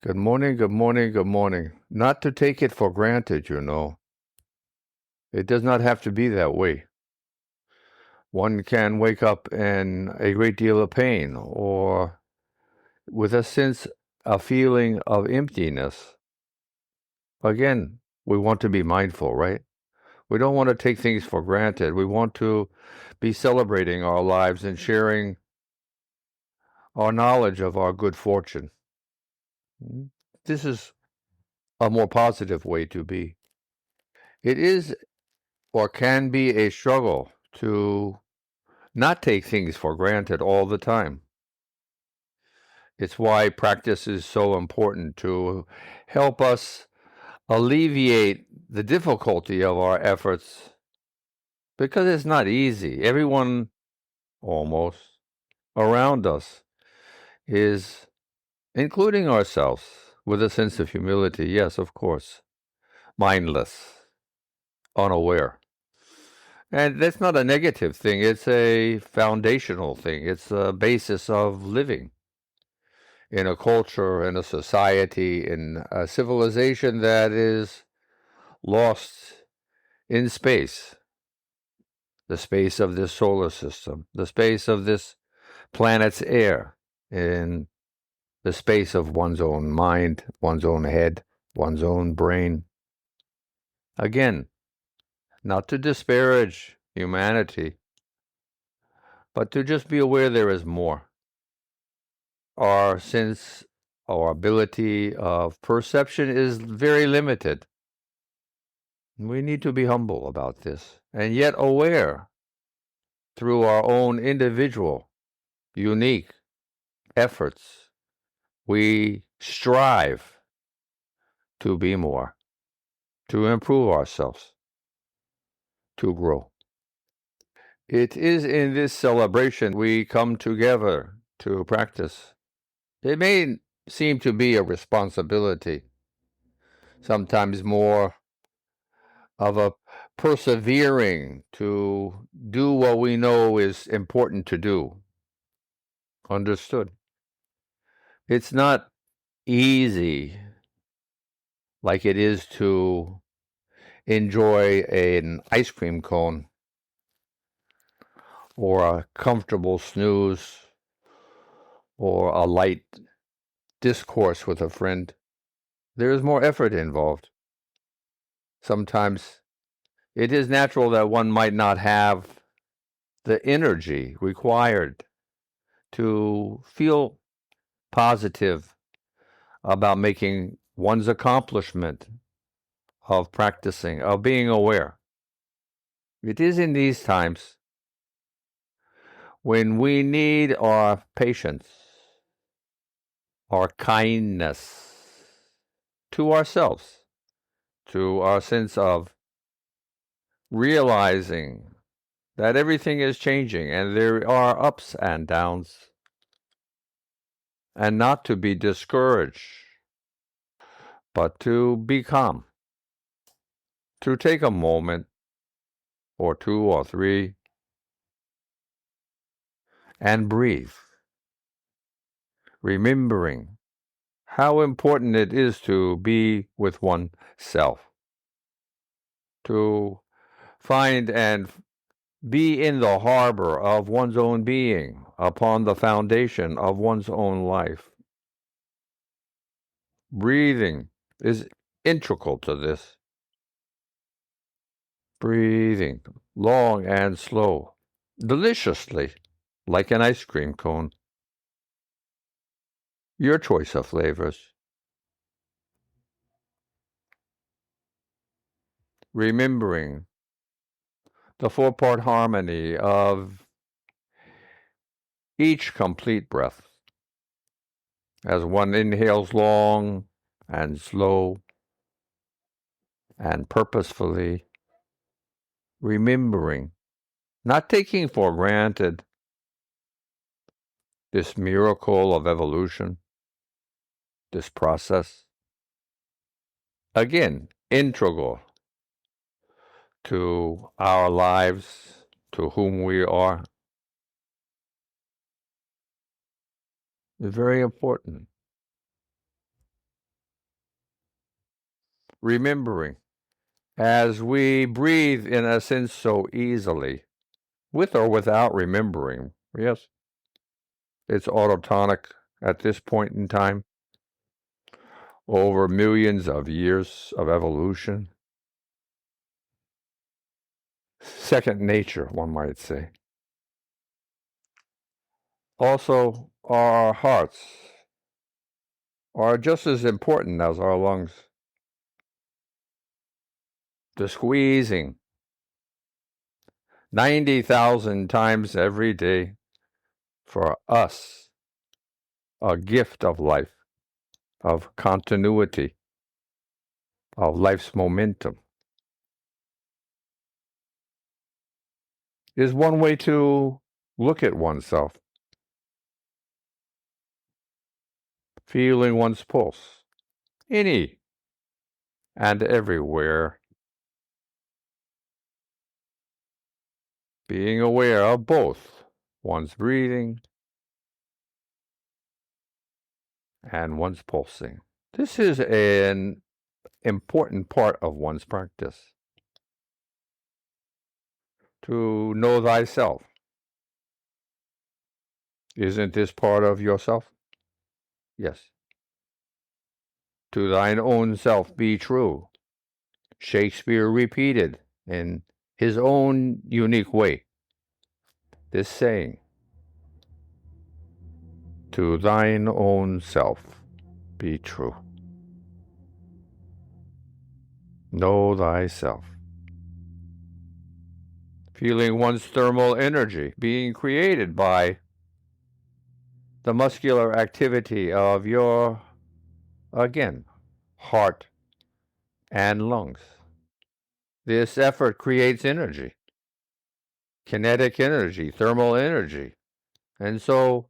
Good morning, good morning, good morning. Not to take it for granted, It does not have to be that way. One can wake up in a great deal of pain or with a feeling of emptiness. Again, we want to be mindful, right? We don't want to take things for granted. We want to be celebrating our lives and sharing our knowledge of our good fortune. This is a more positive way to be. It is or can be a struggle to not take things for granted all the time. It's why practice is so important to help us alleviate the difficulty of our efforts because it's not easy. Everyone almost around us is, including ourselves, with a sense of humility, yes, of course, mindless, unaware. And that's not a negative thing. It's a foundational thing. It's a basis of living in a culture, in a society, in a civilization that is lost in space, the space of this solar system, the space of this planet's air, in the space of one's own mind, one's own head, one's own brain. Again, not to disparage humanity, but to just be aware there is more. Our sense, our ability of perception is very limited. We need to be humble about this, and yet aware through our own individual, unique efforts. We strive to be more, to improve ourselves, to grow. It is in this celebration we come together to practice. It may seem to be a responsibility, sometimes more of a persevering to do what we know is important to do. Understood. It's not easy like it is to enjoy an ice cream cone or a comfortable snooze or a light discourse with a friend. There is more effort involved. Sometimes it is natural that one might not have the energy required to feel positive about making one's accomplishment of practicing, of being aware. It is in these times when we need our patience, our kindness to ourselves, to our sense of realizing that everything is changing and there are ups and downs, and not to be discouraged, but to be calm, to take a moment or two or three and breathe, remembering how important it is to be with oneself, to find and be in the harbor of one's own being upon the foundation of one's own life. Breathing is integral to this. Breathing long and slow, deliciously, like an ice cream cone. Your choice of flavors. Remembering the four-part harmony of each complete breath. As one inhales long and slow and purposefully, remembering, not taking for granted this miracle of evolution, this process. Again, integral to our lives, to whom we are. Very important. remembering, as we breathe in a sense so easily, with or without remembering. Yes, it's autotonic at this point in time, over millions of years of evolution. Second nature, one might say. Also, our hearts are just as important as our lungs. The squeezing 90,000 times every day, for us, a gift of life, of continuity, of life's momentum, is one way to look at oneself. Feeling one's pulse, any and everywhere. Being aware of both one's breathing and one's pulsing. This is an important part of one's practice. To know thyself. Isn't this part of yourself? Yes. To thine own self be true. Shakespeare repeated in his own unique way this saying, to thine own self be true. Know thyself. Feeling one's thermal energy being created by the muscular activity of your, again, heart and lungs. This effort creates energy, kinetic energy, thermal energy. And so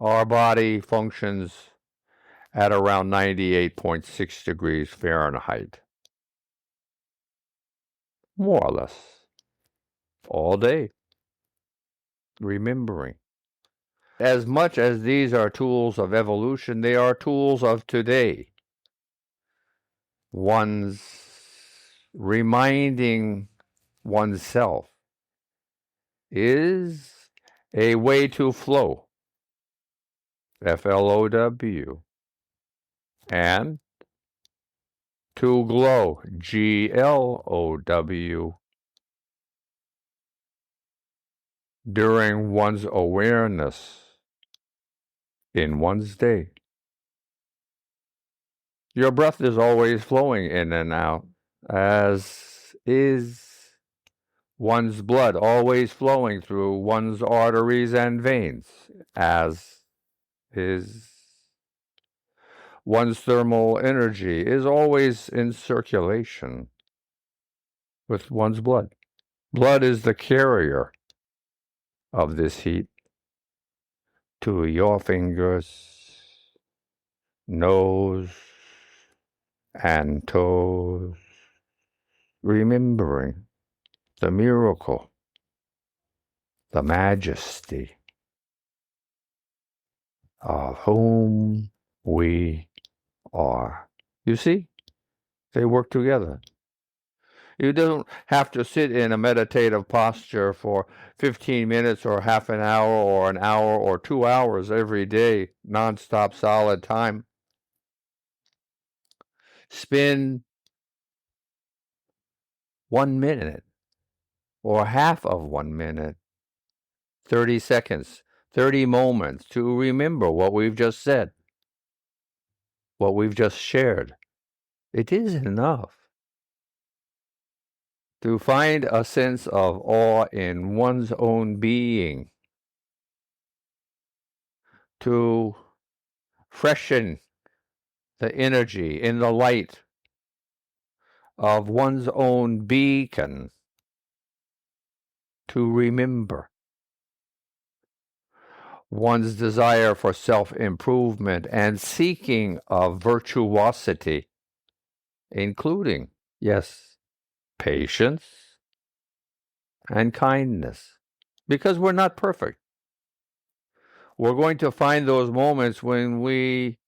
our body functions at around 98.6 degrees Fahrenheit. More or less. All day. Remembering. As much as these are tools of evolution, they are tools of today. One's reminding oneself is a way to flow, Flow, and to glow, Glow, during one's awareness in one's day. Your breath is always flowing in and out, as is one's blood always flowing through one's arteries and veins, as is one's thermal energy is always in circulation with one's blood. Blood is the carrier of this heat to your fingers, nose, and toes, remembering the miracle, the majesty of whom we are. You see, they work together. You don't have to sit in a meditative posture for 15 minutes or half an hour or 2 hours every day, nonstop solid time. Spend 1 minute or half of 1 minute, 30 seconds, 30 moments to remember what we've just said, what we've just shared. It is enough to find a sense of awe in one's own being, to freshen the energy in the light of one's own beacon, to remember one's desire for self-improvement and seeking of virtuosity, including, yes, patience and kindness, because we're not perfect. We're going to find those moments when we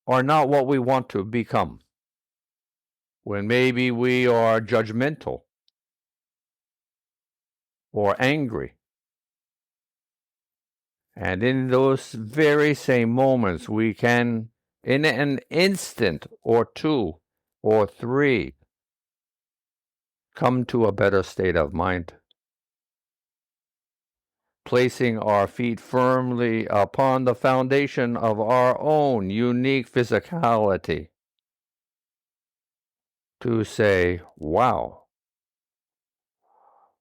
are not what we want to become. When maybe we are judgmental or angry. And in those very same moments, we can, in an instant or two or three, come to a better state of mind, placing our feet firmly upon the foundation of our own unique physicality, to say, wow,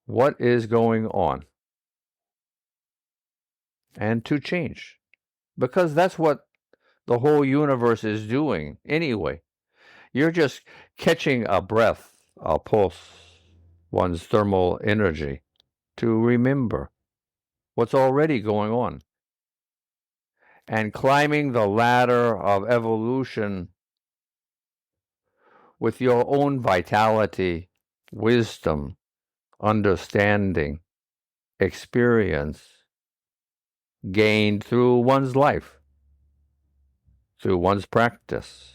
what is going on? And to change. Because that's what the whole universe is doing anyway. You're just catching a breath, a pulse, one's thermal energy, to remember what's already going on. And climbing the ladder of evolution with your own vitality, wisdom, understanding, experience gained through one's life, through one's practice,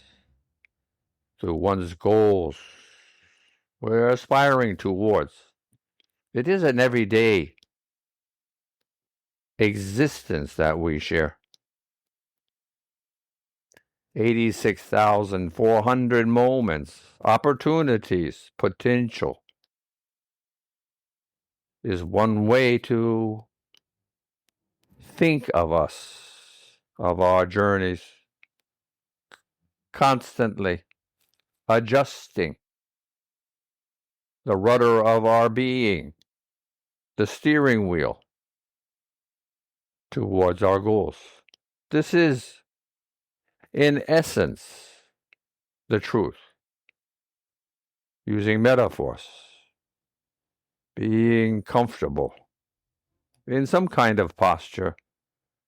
through one's goals we're aspiring towards. It is an everyday existence that we share. 86,400 moments, opportunities, potential is one way to think of us, of our journeys, constantly adjusting the rudder of our being, the steering wheel towards our goals. This is, in essence, the truth. Using metaphors, being comfortable in some kind of posture,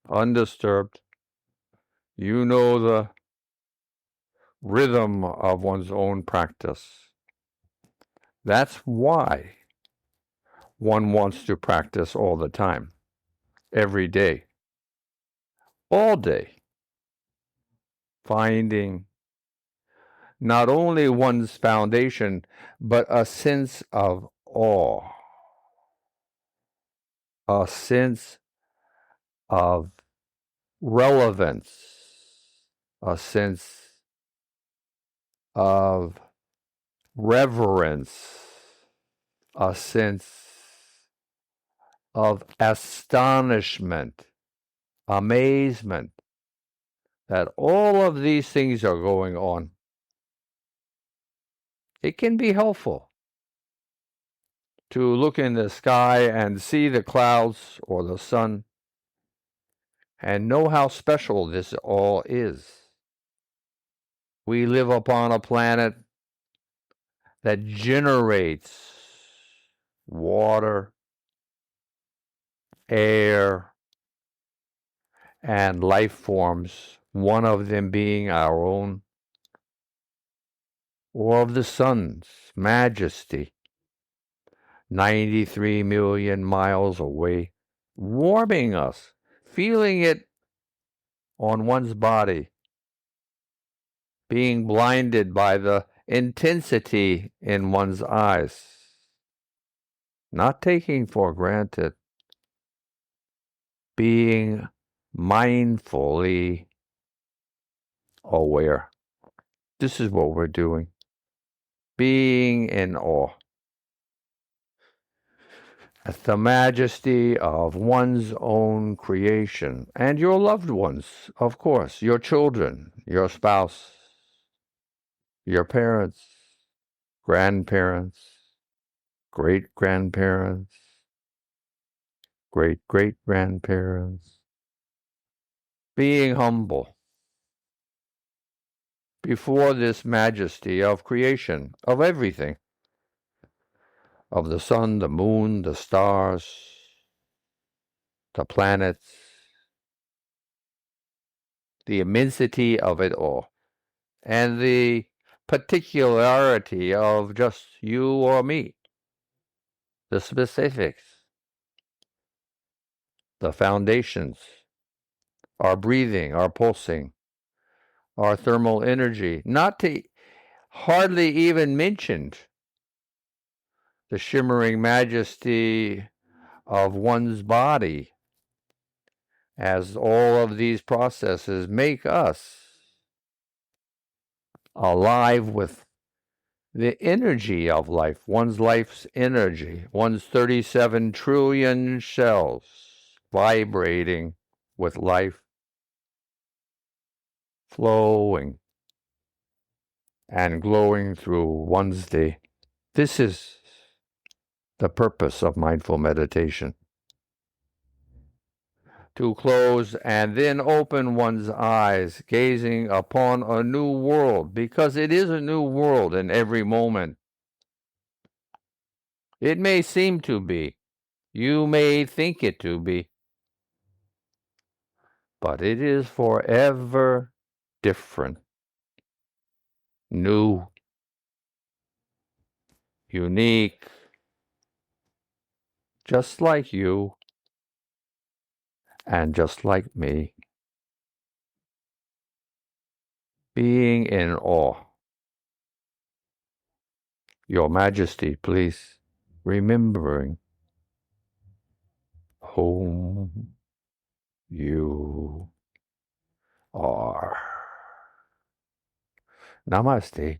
undisturbed. You know the rhythm of one's own practice. That's why one wants to practice all the time, every day, all day, finding not only one's foundation, but a sense of awe, a sense of relevance, a sense of reverence, a sense of astonishment, amazement, that all of these things are going on. It can be helpful to look in the sky and see the clouds or the sun and know how special this all is. We live upon a planet that generates water, air, and life forms, one of them being our own, or of the sun's majesty, 93 million miles away, warming us, feeling it on one's body, being blinded by the intensity in one's eyes, not taking for granted, being mindfully aware. This is what we're doing. Being in awe at the majesty of one's own creation and your loved ones, of course, your children, your spouse, your parents, grandparents, great-grandparents, great-great-grandparents. Being humble before this majesty of creation, of everything, of the sun, the moon, the stars, the planets, the immensity of it all, and the particularity of just you or me, the specifics, the foundations, our breathing, our pulsing, our thermal energy, not to hardly even mention the shimmering majesty of one's body, as all of these processes make us alive with the energy of life, one's life's energy, one's 37 trillion cells vibrating with life, flowing and glowing through one's day. This is the purpose of mindful meditation. To close and then open one's eyes, gazing upon a new world, because it is a new world in every moment. It may seem to be. You may think it to be. But it is forever different, new, unique, just like you and just like me. Being in awe. Your Majesty, please, remembering whom you are. Namaste.